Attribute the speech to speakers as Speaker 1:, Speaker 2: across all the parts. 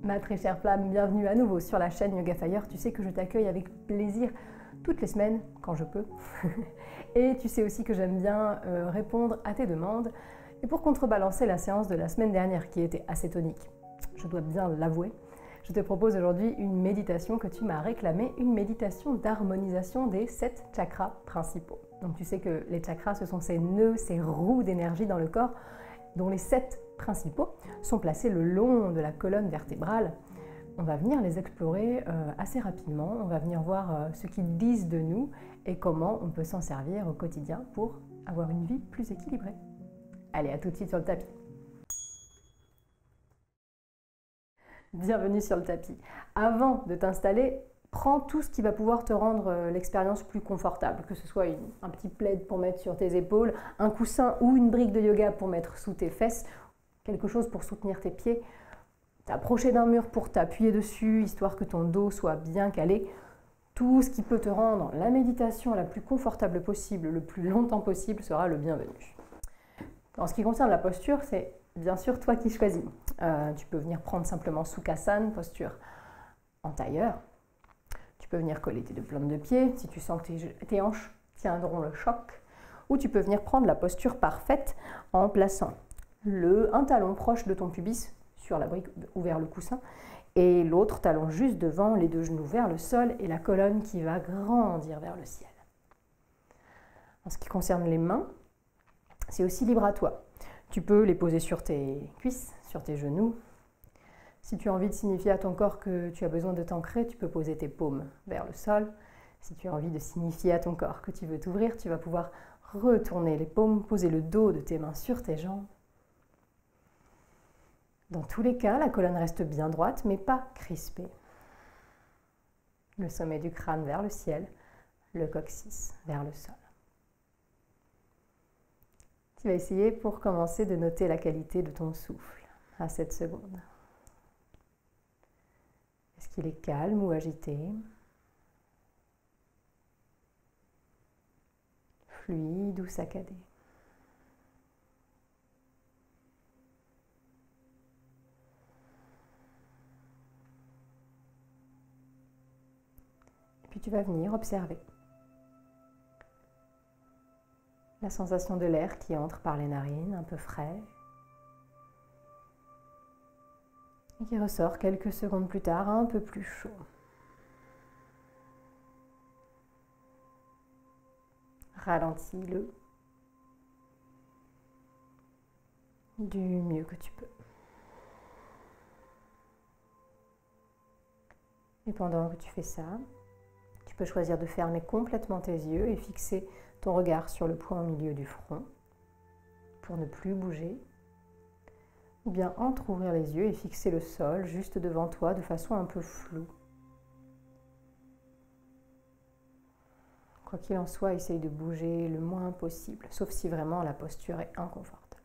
Speaker 1: Ma très chère flamme, bienvenue à nouveau sur la chaîne Yoga Fire. Tu sais que je t'accueille avec plaisir toutes les semaines, quand je peux. Et tu sais aussi que j'aime bien répondre à tes demandes. Et pour contrebalancer la séance de la semaine dernière qui était assez tonique, je dois bien l'avouer, je te propose aujourd'hui une méditation que tu m'as réclamée, une méditation d'harmonisation des 7 chakras principaux. Donc tu sais que les chakras, ce sont ces nœuds, ces roues d'énergie dans le corps, dont les 7 principaux sont placés le long de la colonne vertébrale. On va venir les explorer assez rapidement, on va venir voir ce qu'ils disent de nous et comment on peut s'en servir au quotidien pour avoir une vie plus équilibrée. Allez, à tout de suite sur le tapis. Bienvenue sur le tapis. Avant de t'installer, prends tout ce qui va pouvoir te rendre l'expérience plus confortable, que ce soit un petit plaid pour mettre sur tes épaules, un coussin ou une brique de yoga pour mettre sous tes fesses, quelque chose pour soutenir tes pieds, t'approcher d'un mur pour t'appuyer dessus, histoire que ton dos soit bien calé. Tout ce qui peut te rendre la méditation la plus confortable possible, le plus longtemps possible, sera le bienvenu. En ce qui concerne la posture, c'est bien sûr toi qui choisis. Tu peux venir prendre simplement Sukhasana, posture en tailleur. Tu peux venir coller tes deux plantes de pied si tu sens que tes hanches tiendront le choc. Ou tu peux venir prendre la posture parfaite en plaçant un talon proche de ton pubis sur la brique ou vers le coussin et l'autre talon juste devant, les deux genoux vers le sol et la colonne qui va grandir vers le ciel. En ce qui concerne les mains, c'est aussi libre à toi. Tu peux les poser sur tes cuisses, sur tes genoux. Si tu as envie de signifier à ton corps que tu as besoin de t'ancrer, tu peux poser tes paumes vers le sol. Si tu as envie de signifier à ton corps que tu veux t'ouvrir, tu vas pouvoir retourner les paumes, poser le dos de tes mains sur tes jambes. Dans tous les cas, la colonne reste bien droite, mais pas crispée. Le sommet du crâne vers le ciel, le coccyx vers le sol. Tu vas essayer pour commencer de noter la qualité de ton souffle à cette seconde. Est-ce qu'il est calme ou agité? Fluide ou saccadé? Et puis tu vas venir observer la sensation de l'air qui entre par les narines, un peu frais, et qui ressort quelques secondes plus tard, un peu plus chaud. Ralentis-le du mieux que tu peux. Et pendant que tu fais ça, tu peux choisir de fermer complètement tes yeux et fixer ton regard sur le point au milieu du front pour ne plus bouger. Ou bien entrouvrir les yeux et fixer le sol juste devant toi de façon un peu floue. Quoi qu'il en soit, essaye de bouger le moins possible, sauf si vraiment la posture est inconfortable.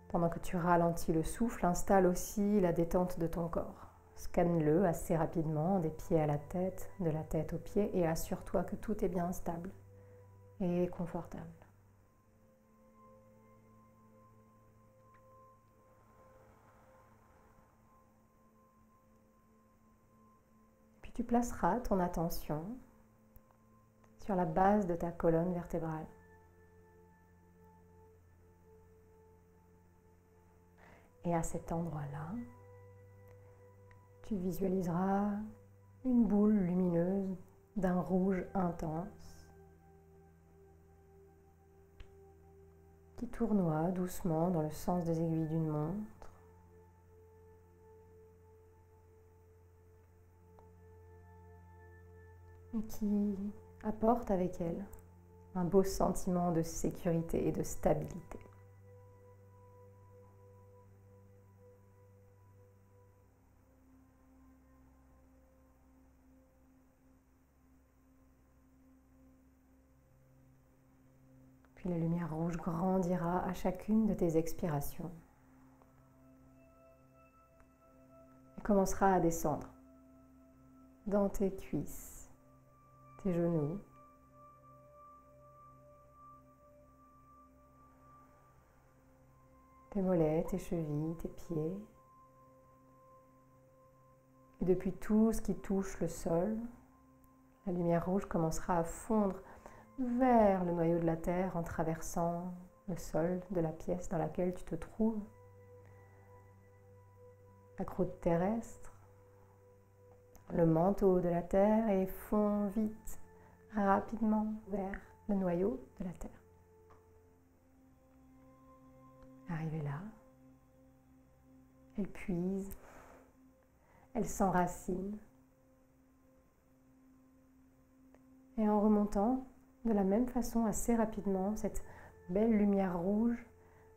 Speaker 1: Pendant que tu ralentis le souffle, installe aussi la détente de ton corps. Scanne-le assez rapidement, des pieds à la tête, de la tête aux pieds, et assure-toi que tout est bien stable et confortable. Puis tu placeras ton attention sur la base de ta colonne vertébrale. Et à cet endroit-là, tu visualiseras une boule lumineuse d'un rouge intense qui tournoie doucement dans le sens des aiguilles d'une montre. Et qui apporte avec elle un beau sentiment de sécurité et de stabilité. Puis la lumière rouge grandira à chacune de tes expirations et commencera à descendre dans tes cuisses, tes genoux, tes mollets, tes chevilles, tes pieds. Et depuis tout ce qui touche le sol, la lumière rouge commencera à fondre vers le noyau de la Terre en traversant le sol de la pièce dans laquelle tu te trouves, la croûte terrestre, le manteau de la Terre et fond vite, rapidement vers le noyau de la Terre. Arrivée là, elle puise, elle s'enracine. Et en remontant, de la même façon, assez rapidement, cette belle lumière rouge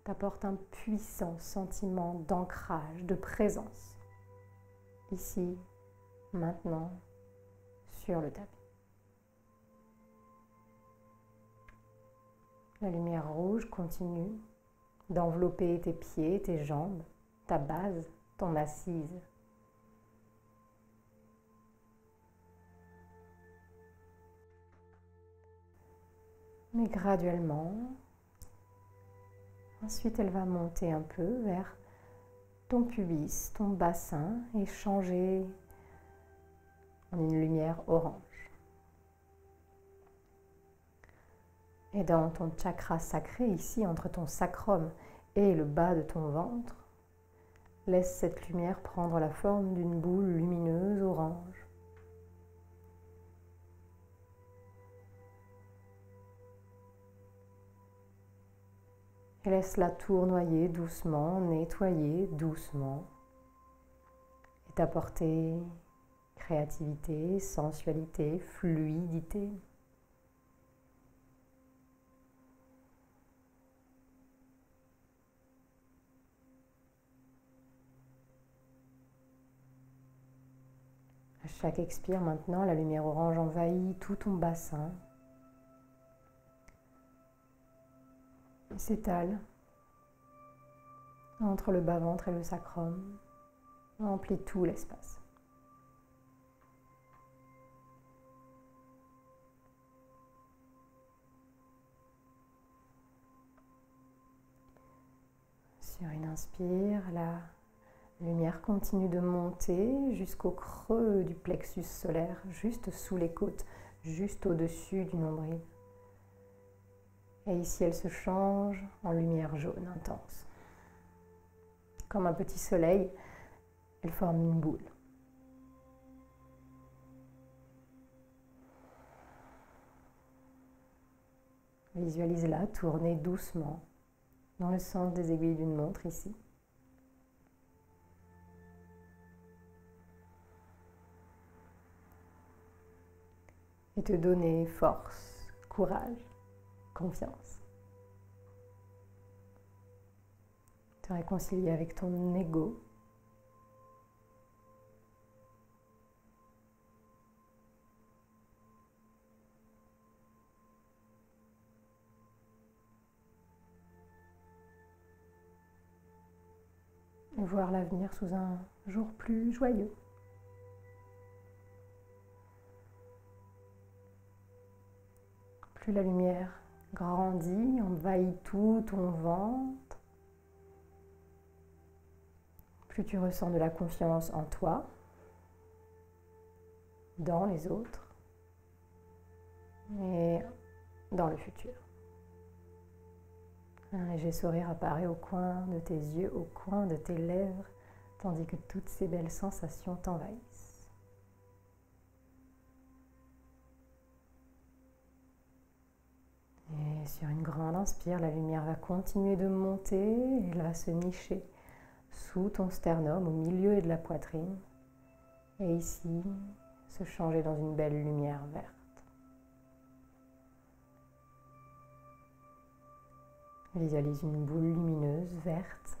Speaker 1: t'apporte un puissant sentiment d'ancrage, de présence. Ici, maintenant, sur le tapis. La lumière rouge continue d'envelopper tes pieds, tes jambes, ta base, ton assise. Mais graduellement, ensuite elle va monter un peu vers ton pubis, ton bassin et changer en une lumière orange. Et dans ton chakra sacré, ici entre ton sacrum et le bas de ton ventre, laisse cette lumière prendre la forme d'une boule lumineuse orange. Et laisse-la tournoyer doucement, nettoyer doucement et t'apporter créativité, sensualité, fluidité. À chaque expire maintenant, la lumière orange envahit tout ton bassin. S'étale entre le bas-ventre et le sacrum, remplit tout l'espace. Sur une inspire, la lumière continue de monter jusqu'au creux du plexus solaire, juste sous les côtes, juste au-dessus du nombril. Et ici, elle se change en lumière jaune intense. Comme un petit soleil, elle forme une boule. Visualise-la tourner doucement dans le sens des aiguilles d'une montre ici. Et te donner force, courage, confiance. Te réconcilier avec ton ego. Et voir l'avenir sous un jour plus joyeux. Plus la lumière grandit, envahit tout ton ventre, plus tu ressens de la confiance en toi, dans les autres et dans le futur. Un léger sourire apparaît au coin de tes yeux, au coin de tes lèvres, tandis que toutes ces belles sensations t'envahissent. Et sur une grande inspire, la lumière va continuer de monter, elle va se nicher sous ton sternum, au milieu de la poitrine, et ici, se changer dans une belle lumière verte. Visualise une boule lumineuse verte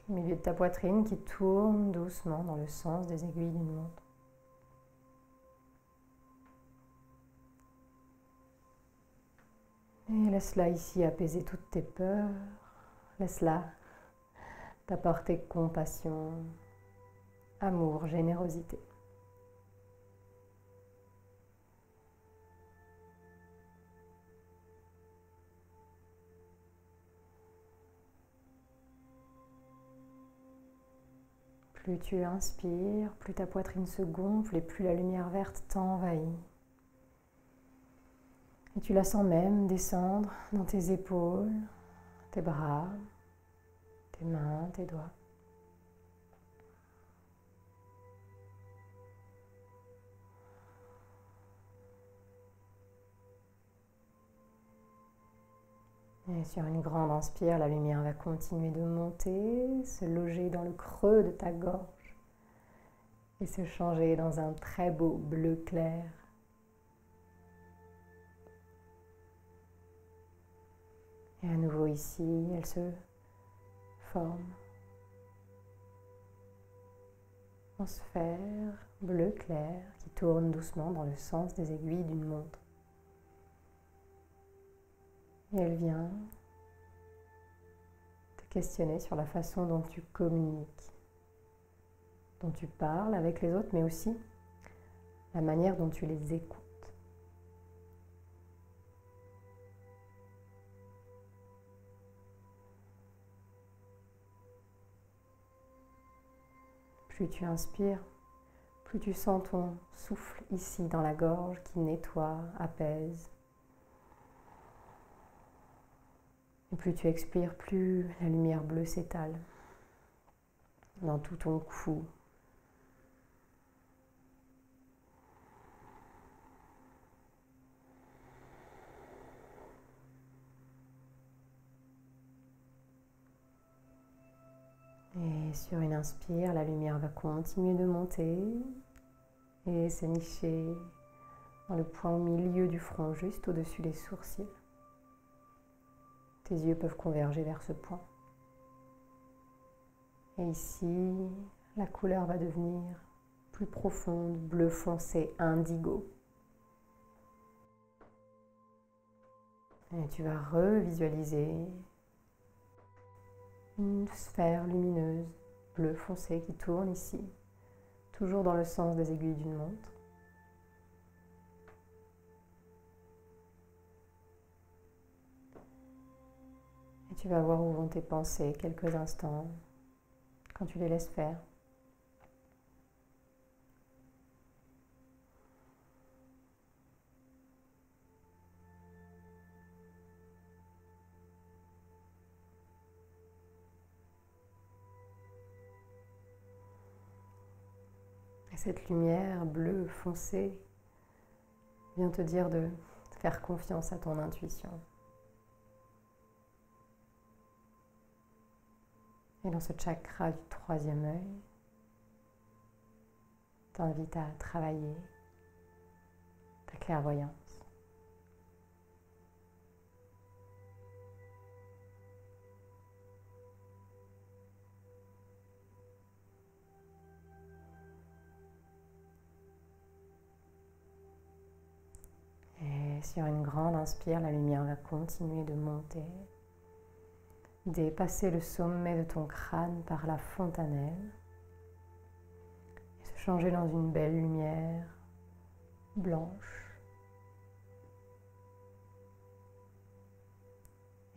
Speaker 1: au milieu de ta poitrine qui tourne doucement dans le sens des aiguilles d'une montre. Et laisse-la ici apaiser toutes tes peurs. Laisse-la t'apporter compassion, amour, générosité. Plus tu inspires, plus ta poitrine se gonfle et plus la lumière verte t'envahit. Et tu la sens même descendre dans tes épaules, tes bras, tes mains, tes doigts. Et sur une grande inspire, la lumière va continuer de monter, se loger dans le creux de ta gorge et se changer dans un très beau bleu clair. Et à nouveau ici, elle se forme en sphère bleu clair qui tourne doucement dans le sens des aiguilles d'une montre. Et elle vient te questionner sur la façon dont tu communiques, dont tu parles avec les autres, mais aussi la manière dont tu les écoutes. Plus tu inspires, plus tu sens ton souffle ici dans la gorge qui nettoie, apaise. Et plus tu expires, plus la lumière bleue s'étale dans tout ton cou. Et sur une inspire, la lumière va continuer de monter et se nicher dans le point au milieu du front, juste au-dessus des sourcils. Tes yeux peuvent converger vers ce point. Et ici, la couleur va devenir plus profonde, bleu foncé, indigo. Et tu vas revisualiser une sphère lumineuse, bleu foncé, qui tourne ici, toujours dans le sens des aiguilles d'une montre. Et tu vas voir où vont tes pensées quelques instants quand tu les laisses faire. Et cette lumière bleue foncée vient te dire de faire confiance à ton intuition. Et dans ce chakra du troisième œil, t'invite à travailler ta clairvoyance. Et sur une grande inspire, la lumière va continuer de monter, dépasser le sommet de ton crâne par la fontanelle et se changer dans une belle lumière blanche.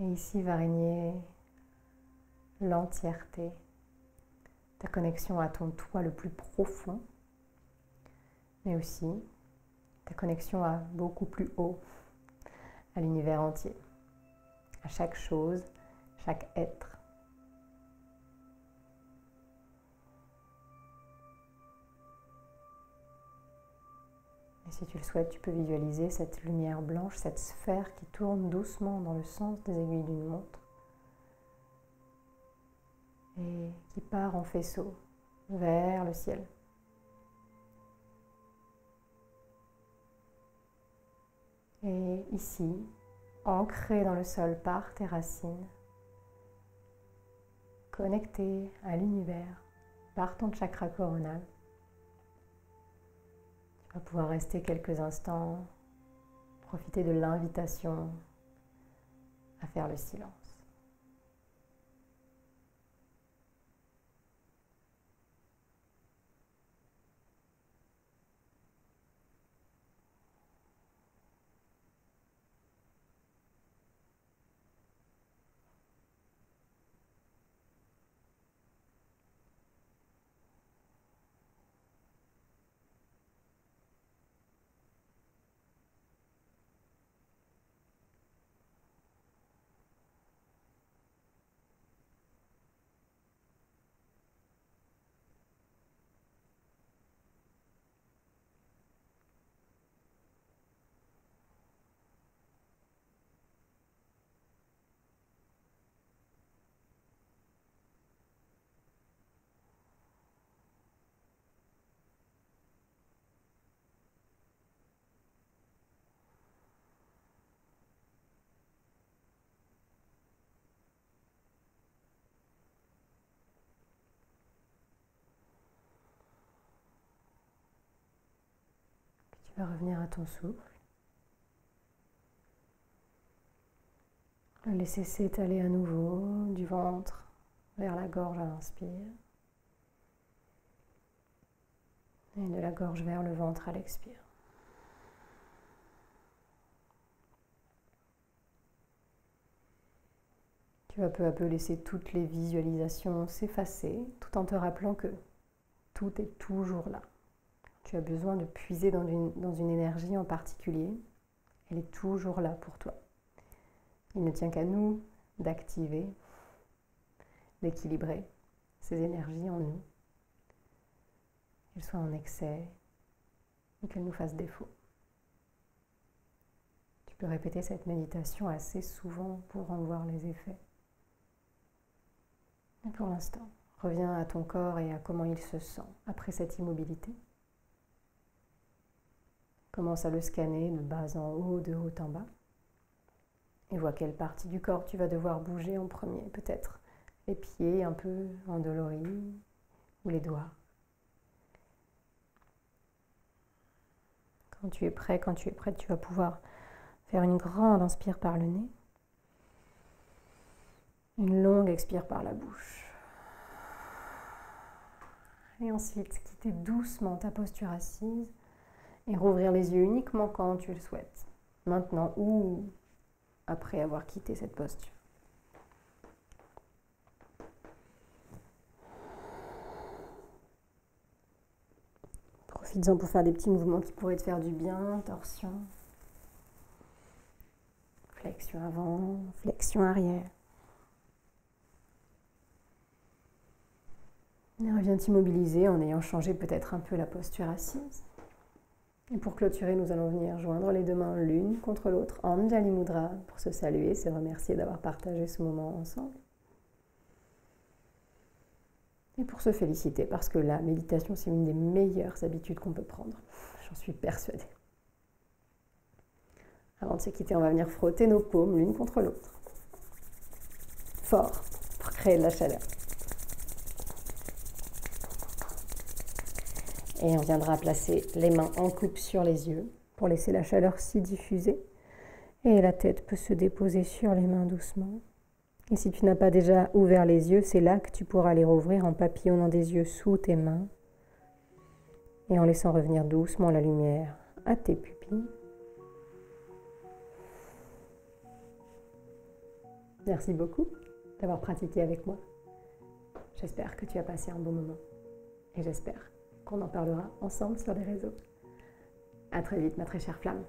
Speaker 1: Et ici va régner l'entièreté, ta connexion à ton toi le plus profond, mais aussi ta connexion à beaucoup plus haut, à l'univers entier, à chaque chose, chaque être. Et si tu le souhaites, tu peux visualiser cette lumière blanche, cette sphère qui tourne doucement dans le sens des aiguilles d'une montre et qui part en faisceau vers le ciel. Et ici, ancré dans le sol par tes racines, connecté à l'univers par ton chakra coronal, tu vas pouvoir rester quelques instants, profiter de l'invitation à faire le silence. vas revenir à ton souffle. Le laisser s'étaler à nouveau du ventre vers la gorge à l'inspire. Et de la gorge vers le ventre à l'expire. Tu vas peu à peu laisser toutes les visualisations s'effacer, tout en te rappelant que tout est toujours là. Tu as besoin de puiser dans une énergie en particulier. Elle est toujours là pour toi. Il ne tient qu'à nous d'activer, d'équilibrer ces énergies en nous. Qu'elles soient en excès ou qu'elles nous fassent défaut. Tu peux répéter cette méditation assez souvent pour en voir les effets. Et pour l'instant, reviens à ton corps et à comment il se sent après cette immobilité. Commence à le scanner de bas en haut, de haut en bas. Et vois quelle partie du corps tu vas devoir bouger en premier. Peut-être les pieds un peu endoloris ou les doigts. Quand tu es prêt, tu vas pouvoir faire une grande inspire par le nez. Une longue expire par la bouche. Et ensuite, quitter doucement ta posture assise et rouvrir les yeux uniquement quand tu le souhaites. Maintenant ou après avoir quitté cette posture. Profites-en pour faire des petits mouvements qui pourraient te faire du bien, torsion, flexion avant, flexion arrière. Et reviens t'immobiliser en ayant changé peut-être un peu la posture assise. Et pour clôturer, nous allons venir joindre les deux mains l'une contre l'autre, Anjali Mudra, pour se saluer, se remercier d'avoir partagé ce moment ensemble. Et pour se féliciter, parce que la méditation, c'est une des meilleures habitudes qu'on peut prendre. J'en suis persuadée. Avant de se quitter, on va venir frotter nos paumes l'une contre l'autre. Fort, pour créer de la chaleur. Et on viendra placer les mains en coupe sur les yeux pour laisser la chaleur s'y diffuser. Et la tête peut se déposer sur les mains doucement. Et si tu n'as pas déjà ouvert les yeux, c'est là que tu pourras les rouvrir en papillonnant des yeux sous tes mains et en laissant revenir doucement la lumière à tes pupilles. Merci beaucoup d'avoir pratiqué avec moi. J'espère que tu as passé un bon moment et j'espère qu'on en parlera ensemble sur les réseaux. À très vite, ma très chère flamme.